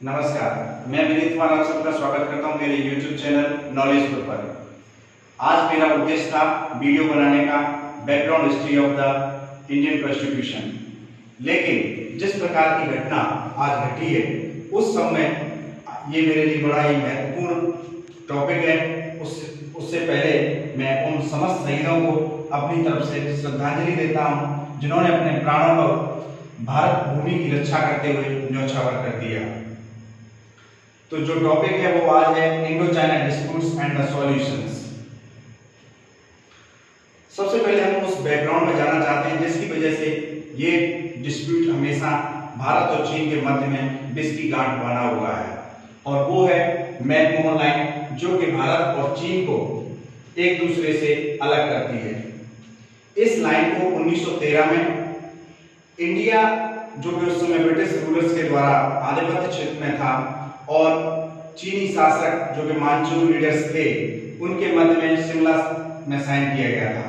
नमस्कार, मैं विनीत कुमार आप सबका स्वागत करता हूं मेरे YouTube चैनल नॉलेज ग्रुप पर। आज मेरा उद्देश्य था वीडियो बनाने का background history of the Indian constitution. लेकिन जिस प्रकार की घटना आज घटी है उस समय ये मेरे लिए बड़ा ही महत्वपूर्ण टॉपिक है। उससे पहले मैं उन समस्त शहीदों को अपनी तरफ से श्रद्धांजलि देता हूं जिन्होंने अपने प्राणों को भारत भूमि की रक्षा करते हुए न्यौछावर कर दिया। तो जो टॉपिक है वो आज है Indo China disputes and the solutions. सबसे पहले हम उस बैकग्राउंड में जाना चाहते हैं जिसकी वजह से ये डिस्प्यूट हमेशा भारत और चीन के मध्य में विष की गांठ बना हुआ है, और वो है मैकमोहन लाइन, जो कि भारत और चीन को एक दूसरे से अलग करती है। इस लाइन को 1913 में इंडिया, जो कि उस समय ब्रिटिश रूलर्स के द्वारा आधिपत्य क्षेत्र में था, और चीनी शासक जो कि मानचू लीडर्स थे, उनके मध्य में शिमला में साइन किया गया था।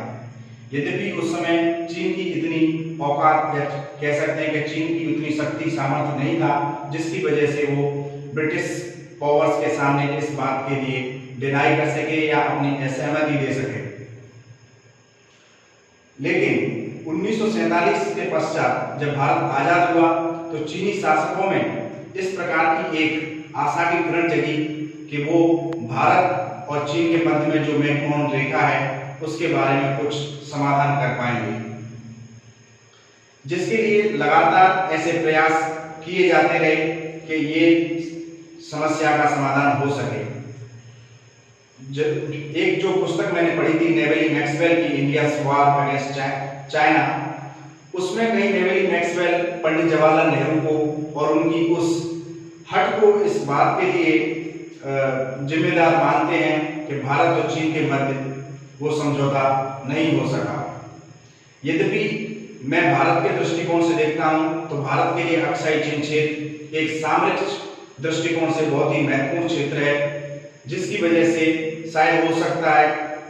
यद्यपि उस समय चीन की इतनी औकात, या कह सकते हैं कि चीन की उतनी शक्ति सामर्थ्य नहीं था, जिसकी वजह से वो ब्रिटिश पावर्स के सामने इस बात के लिए डिनाई कर सके या अपनी असहमति दे सके। लेकिन 1947 के पश्चात जब भारत आजाद हुआ तो चीनी शासकों में इस प्रकार की एक आशा की किरण जगी कि वो भारत और चीन के मध्य में जो मैकमोहन रेखा है उसके बारे में कुछ समाधान कर पाएंगे, जिसके लिए लगातार ऐसे प्रयास किए जाते रहे कि ये समस्या का समाधान हो सके। एक जो पुस्तक मैंने पढ़ी थी नेवेली मैक्सवेल की, इंडियाज़ वॉर अगेंस्ट चाइना, उसमें कहीं नेवेली मैक्सवेल पंडित जवाहरलाल नेहरू को और उनकी उस हट को इस बात के लिए जिम्मेदार मानते हैं कि भारत और चीन के मध्य वो समझौता नहीं हो सका। यद्यपि मैं भारत के दृष्टिकोण से देखता हूं तो भारत के लिए अक्साई चीन क्षेत्र एक सामरिक दृष्टिकोण से बहुत ही महत्वपूर्ण क्षेत्र है, जिसकी वजह से शायद हो सकता है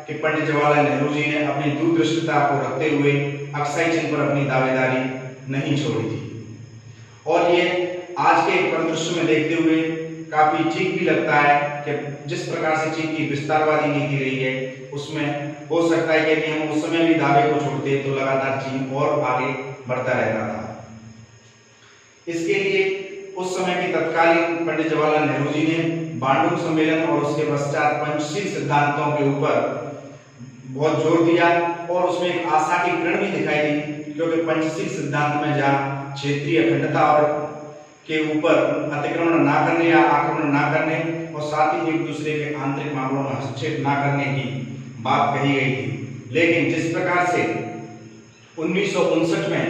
कि पंडित जवाहरलाल नेहरू जी ने अपनी दूरदृष्टिता को रखते हुए अक्साई चीन पर अपनी दावेदारी नहीं छोड़ी थी। और ये आज के परिदृश्य में देखते हुए काफी ठीक भी लगता है कि जिस प्रकार से चीन की विस्तारवादी नीति रही है, उसमें हो सकता है कि यदि हम उस समय भी दावे को छोड़ते तो लगातार चीन और आगे बढ़ता रहता था। इसके लिए उस समय के तत्कालीन पंडित जवाहरलाल नेहरू जी ने बांडुंग सम्मेलन और उसके पश्चात पंचशील सिद्धांतों के ऊपर बहुत जोर दिया, और उसमें एक आशा की किरण भी दिखाई दी, क्योंकि पंचशील सिद्धांत में जहाँ क्षेत्रीय अखंडता और के ऊपर अतिक्रमण ना करने या आक्रमण ना करने, और साथ ही एक दूसरे के आंतरिक मामलों में हस्तक्षेप ना करने की बात कही गई थी। लेकिन जिस प्रकार से 1959 में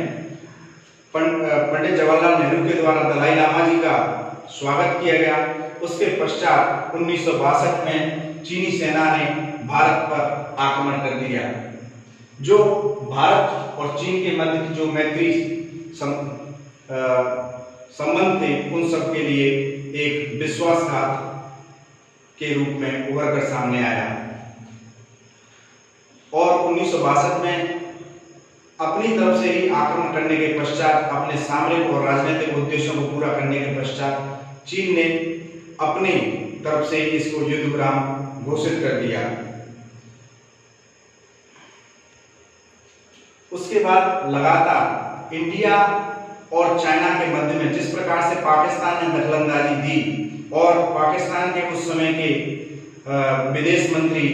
पंडित जवाहरलाल नेहरू के द्वारा दलाई लामा जी का स्वागत किया गया, उसके पश्चात 1962 में चीनी सेना ने भारत पर आक्रमण कर दिया, जो भारत और चीन के मध्य की जो मैत्री संबंध थे उन सब के लिए एक विश्वासघात के रूप में उभर कर सामने आया। और 1962 में अपनी तरफ से ही आक्रमण करने के पश्चात, अपने सामरिक और राजनीतिक उद्देश्यों को पूरा करने के पश्चात, चीन ने अपनी तरफ से इसको युद्ध विराम घोषित कर दिया। उसके बाद लगातार इंडिया और चाइना के मध्य में जिस प्रकार से पाकिस्तान ने दखलंदाजी दी, और पाकिस्तान के उस समय के विदेश मंत्री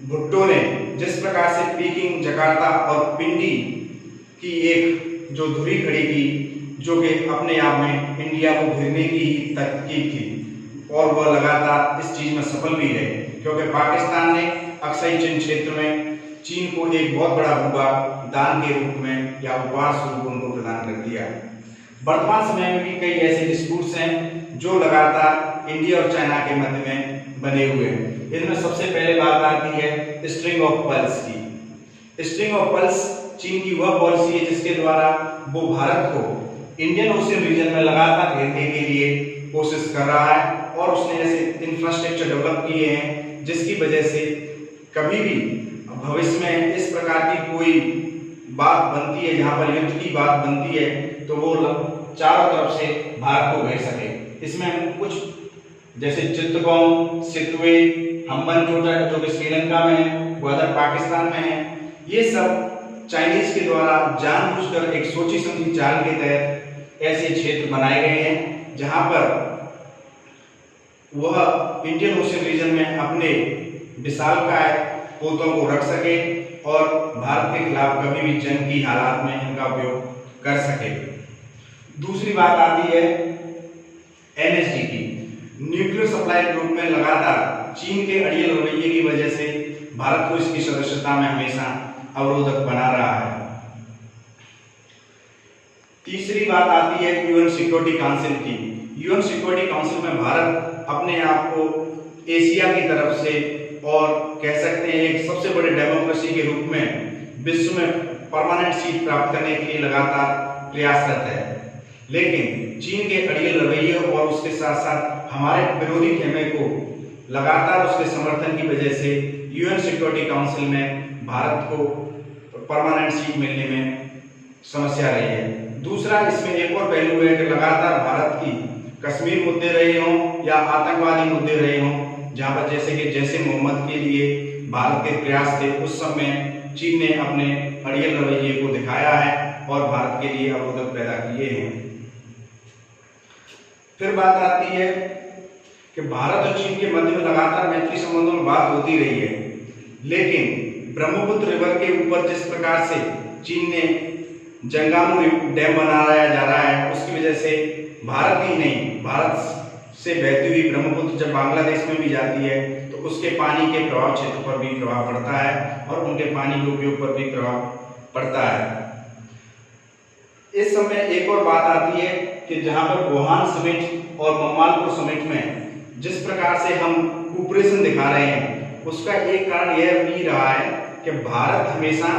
भुट्टो ने जिस प्रकार से पीकिंग, जकार्ता और पिंडी की एक जो धुरी खड़ी की, जो कि अपने आप में इंडिया को घेरने की तरकीब थी, और वह लगातार इस चीज में सफल भी रहे, क्योंकि पाकिस्तान ने अक्साई चीन क्षेत्र में चीन को एक बहुत बड़ा भूभाग दान के रूप में या उपहार स्वरूप उनको प्रदान कर दिया। वर्तमान समय में भी कई ऐसे डिस्प्यूट्स हैं जो लगातार इंडिया और चाइना के मध्य में बने हुए हैं। इनमें सबसे पहले बात आती है स्ट्रिंग ऑफ पर्ल्स की। स्ट्रिंग ऑफ पर्ल्स चीन की वह पॉलिसी है जिसके द्वारा वो भारत को इंडियन ओशियन रीजन में लगातार घेरने के लिए कोशिश कर रहा है, और उसने ऐसे इंफ्रास्ट्रक्चर डेवलप किए हैं जिसकी वजह से कभी भी भविष्य में इस प्रकार की कोई बात बनती है, जहां पर युद्ध की बात बनती है, तो वो चारों तरफ से भारत को घेर सके। इसमें हम कुछ जैसे चित्तगोंग, सितवे, हम्बनटोटा जो कि श्रीलंका में है, ग्वादर पाकिस्तान में है, ये सब चाइनीज के द्वारा जानबूझकर एक सोची समझी चाल के तहत ऐसे क्षेत्र बनाए गए हैं जहां पर वह इंडियन ओशन रीजन में अपने विशालकाय पोतों को रख सके और भारत के खिलाफ कभी भी जंग की हालात में इनका उपयोग कर सके। दूसरी बात आती है एनएसडी की। न्यूक्लियर सप्लाई ग्रुप में लगातार चीन के अड़ियल रवैये की वजह से भारत को इसकी सदस्यता में हमेशा अवरोधक बना रहा है। तीसरी बात आती है यूएन सिक्योरिटी काउंसिल की। यूएन सिक्योरिटी काउंसिल में भारत अपने आप को एशिया की तरफ से और कह सकते हैं एक सबसे बड़े डेमोक्रेसी के रूप में विश्व में परमानेंट सीट प्राप्त करने के लिए लगातार प्रयासरत है। लेकिन चीन के अड़ियल रवैये और उसके साथ साथ हमारे विरोधी खेमे को लगातार उसके समर्थन की वजह से यूएन सिक्योरिटी काउंसिल में भारत को परमानेंट सीट मिलने में समस्या रही है। दूसरा इसमें एक और पहलू है कि लगातार भारत की कश्मीर मुद्दे रहे हों या आतंकवादी मुद्दे रहे हों, जहां पर जैसे कि जैसे मोहम्मद के लिए भारत के प्रयास थे, उस समय चीन ने अपने अड़ियल रवैये को दिखाया है और भारत के लिए अवरोधक पैदा किए हैं। फिर बात आती है कि भारत और चीन के मध्य में लगातार मैत्री संबंधों में बात होती रही है, लेकिन ब्रह्मपुत्र रिवर के ऊपर जिस प्रकार से चीन ने जंगामू डैम बनाया जा रहा है, उसकी वजह से भारत ही नहीं, भारत से बहती हुई ब्रह्मपुत्र जब बांग्लादेश में भी जाती है तो उसके पानी के प्रभाव क्षेत्र पर भी प्रभाव पड़ता है और उनके पानी के उपयोग पर भी प्रभाव पड़ता है। इस समय एक और बात आती है कि जहां पर वुहान समिट और ममालपुर समिट में जिस प्रकार से हम कोऑपरेशन दिखा रहे हैं, उसका एक कारण यह भी रहा है कि भारत हमेशा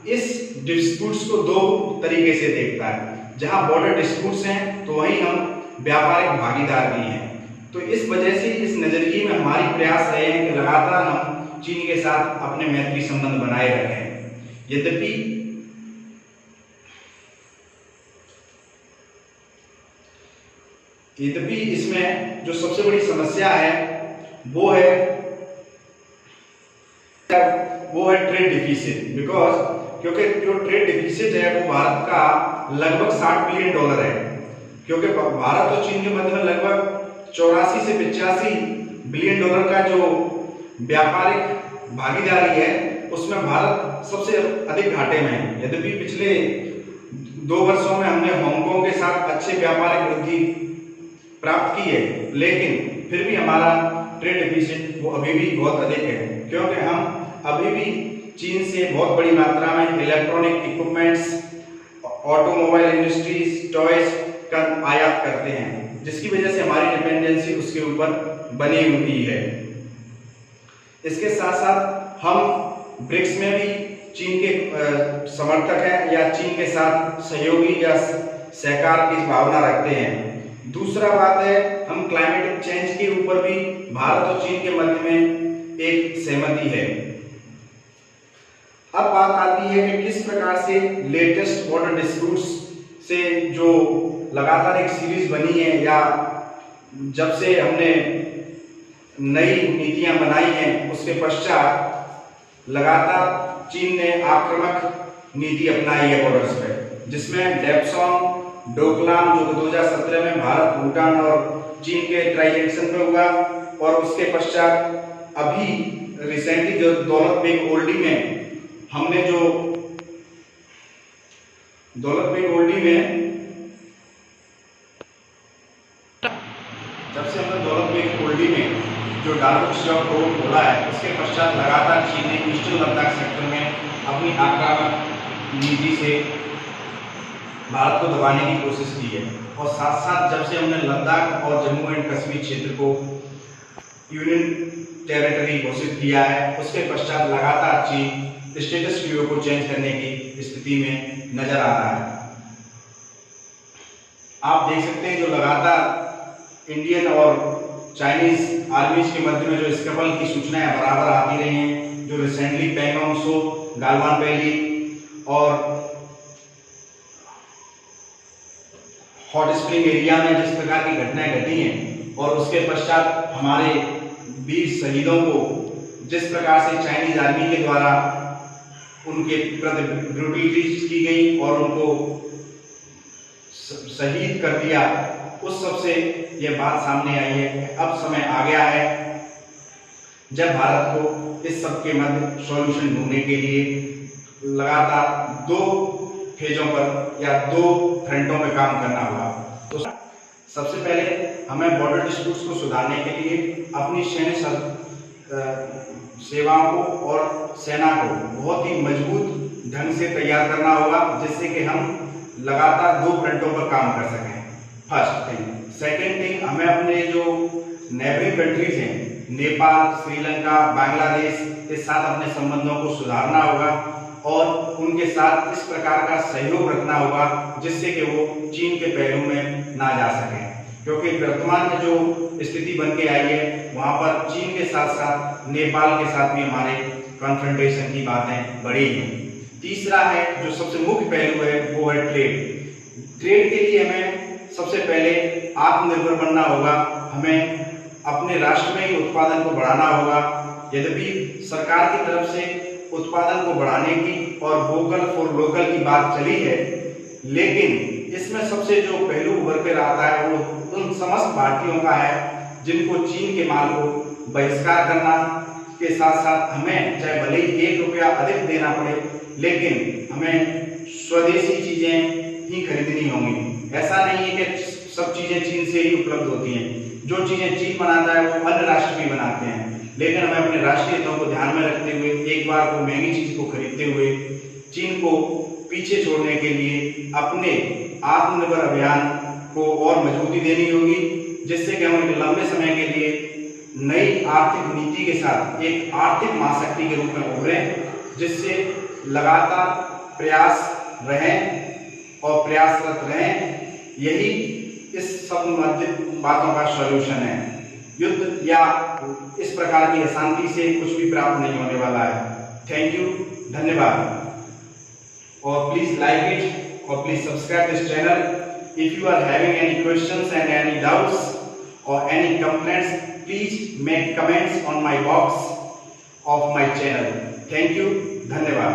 इस डिस्प्यूट्स को दो तरीके से देखता है। जहां बॉर्डर डिस्प्यूट्स हैं तो वहीं हम व्यापारिक भागीदार भी हैं। तो इस वजह से इस नजरिए में हमारी प्रयास रहे हैं कि लगातार हम चीन के साथ अपने मैत्री संबंध बनाए रखें। यद्यपि इसमें जो सबसे बड़ी समस्या है वो है ट्रेड डिफिसिट। क्योंकि जो ट्रेड डिफिसिट है वो भारत का लगभग $60 बिलियन है, क्योंकि भारत और चीन के मध्य में लगभग 84 से 85 बिलियन डॉलर का जो व्यापारिक भागीदारी है उसमें भारत सबसे अधिक घाटे में है। यद्यपि पिछले 2 वर्षों में हमने हांगकांग के साथ अच्छे व्यापारिक वृद्धि प्राप्त की है, लेकिन फिर भी हमारा ट्रेड डिफिसिट वो अभी भी बहुत अधिक है, क्योंकि हम अभी भी चीन से बहुत बड़ी मात्रा में electronic equipments, automobile industries, toys का आयात करते हैं, जिसकी वजह से हमारी डिपेंडेंसी उसके ऊपर बनी हुई है। इसके साथ साथ हम ब्रिक्स में भी चीन के समर्थक हैं या चीन के साथ सहयोगी या सहकार की भावना रखते हैं। दूसरा बात है हम क्लाइमेटिक चेंज के ऊपर भी भारत और चीन के मध्य में एक सहमति है। अब बात आती है कि किस प्रकार से लेटेस्ट बॉर्डर डिस्प्यूट्स से जो लगातार एक सीरीज बनी है या जब से हमने नई नीतियां बनाई हैं उसके पश्चात लगातार चीन ने आक्रामक नीति अपनाई है बॉर्डर्स पे, जिसमें डेप्सोंग, डोकलाम जो 2017 में भारत, भूटान और चीन के ट्रांजैक्शन पे हुआ, और उसके पश्चात अभी रिसेंटली जो दौलत बेग ओल्डी में हमने जो दौलत बेग ओल्डी में जब से हमने दौलत बेग ओल्डी में जो डार्बुक स्टॉक रोड खोला है उसके पश्चात लगातार चीन ने ईस्टर्न लद्दाख सेक्टर में अपनी आक्रामक नीति से भारत को दबाने की कोशिश की है, और साथ साथ जब से हमने लद्दाख और जम्मू एंड कश्मीर क्षेत्र को यूनियन टेरिटरी घोषित किया है उसके पश्चात लगातार चीन स्टेटस क्यू को चेंज करने की स्थिति में नजर आ रहा है। आप देख सकते हैं जो लगातार इंडियन और चाइनीज आर्मीज के मध्य में जो स्कफल की सूचनाएं बराबर आती रही हैं, जो रिसेंटली पैंगोंग सो, गालवान वैली और हॉट स्प्रिंग एरिया में जिस प्रकार की घटनाएं घटी हैं और उसके पश्चात हमारे वीर शहीदों को जिस प्रकार से चाइनीज आर्मी के द्वारा उनके प्रति ब्रूटलिटीज की गई और उनको शहीद कर दिया, उस सब से यह बात सामने आई है कि अब समय आ गया है जब भारत को इस सब के मध्य सॉल्यूशन ढूंढने के लिए लगातार 2 फेजों पर या 2 फ्रंटों पर काम करना होगा। तो सबसे पहले हमें बॉर्डर डिस्प्यूट्स को सुधारने के लिए अपनी सैन्य सेवाओं को और सेना को बहुत ही मजबूत ढंग से तैयार करना होगा, जिससे कि हम लगातार 2 फ्रंटों पर काम कर सकें। First thing. सेकेंड थिंग, हमें अपने जो नेबरिंग कंट्रीज हैं, नेपाल, श्रीलंका, बांग्लादेश के साथ अपने संबंधों को सुधारना होगा और उनके साथ इस प्रकार का सहयोग रखना होगा जिससे कि वो चीन के पहलू में ना जा सकें, क्योंकि वर्तमान में जो स्थिति बन के आई है वहां पर चीन के साथ साथ नेपाल के साथ भी हमारे कॉन्फ्रंटेशन की बातें बढ़ी हैं। तीसरा है जो सबसे मुख्य पहलू है वो है ट्रेड। ट्रेड के लिए हमें सबसे पहले आत्मनिर्भर बनना होगा, हमें अपने राष्ट्र में ही उत्पादन को बढ़ाना होगा। यद्यपि सरकार की तरफ से उत्पादन को बढ़ाने की और वोकल फॉर लोकल की बात चली है, लेकिन इसमें सबसे जो पहलू उभर कर आता है वो उन समस्त भारतीयों का है जिनको चीन के माल को बहिष्कार करना के साथ साथ हमें चाहे भले ही 1 रुपया अधिक देना पड़े, लेकिन हमें स्वदेशी चीजें ही खरीदनी होंगी। ऐसा नहीं है कि सब चीजें चीन से ही उपलब्ध होती हैं। जो चीजें चीन बनाता है वो अन्य राष्ट्र भी बनाते हैं, लेकिन हमें अपने राष्ट्रीय हितों को ध्यान में रखते हुए एक बार को महंगी चीज को खरीदते हुए चीन को पीछे छोड़ने के लिए अपने आत्मनिर्भर अभियान को और मजबूती देनी होगी, जिससे कि हम एक लंबे समय के लिए नई आर्थिक नीति के साथ एक आर्थिक महाशक्ति के रूप में उभरें, जिससे लगातार प्रयास रहें और प्रयासरत रहें। यही इस सब बातों का सॉल्यूशन है। युद्ध या इस प्रकार की अशांति से कुछ भी प्राप्त नहीं होने वाला है। थैंक यू, धन्यवाद। और प्लीज लाइक इट और please subscribe this channel. If you are having any questions and any doubts or any complaints, please make comments on my box of my channel. Thank you, धन्यवाद।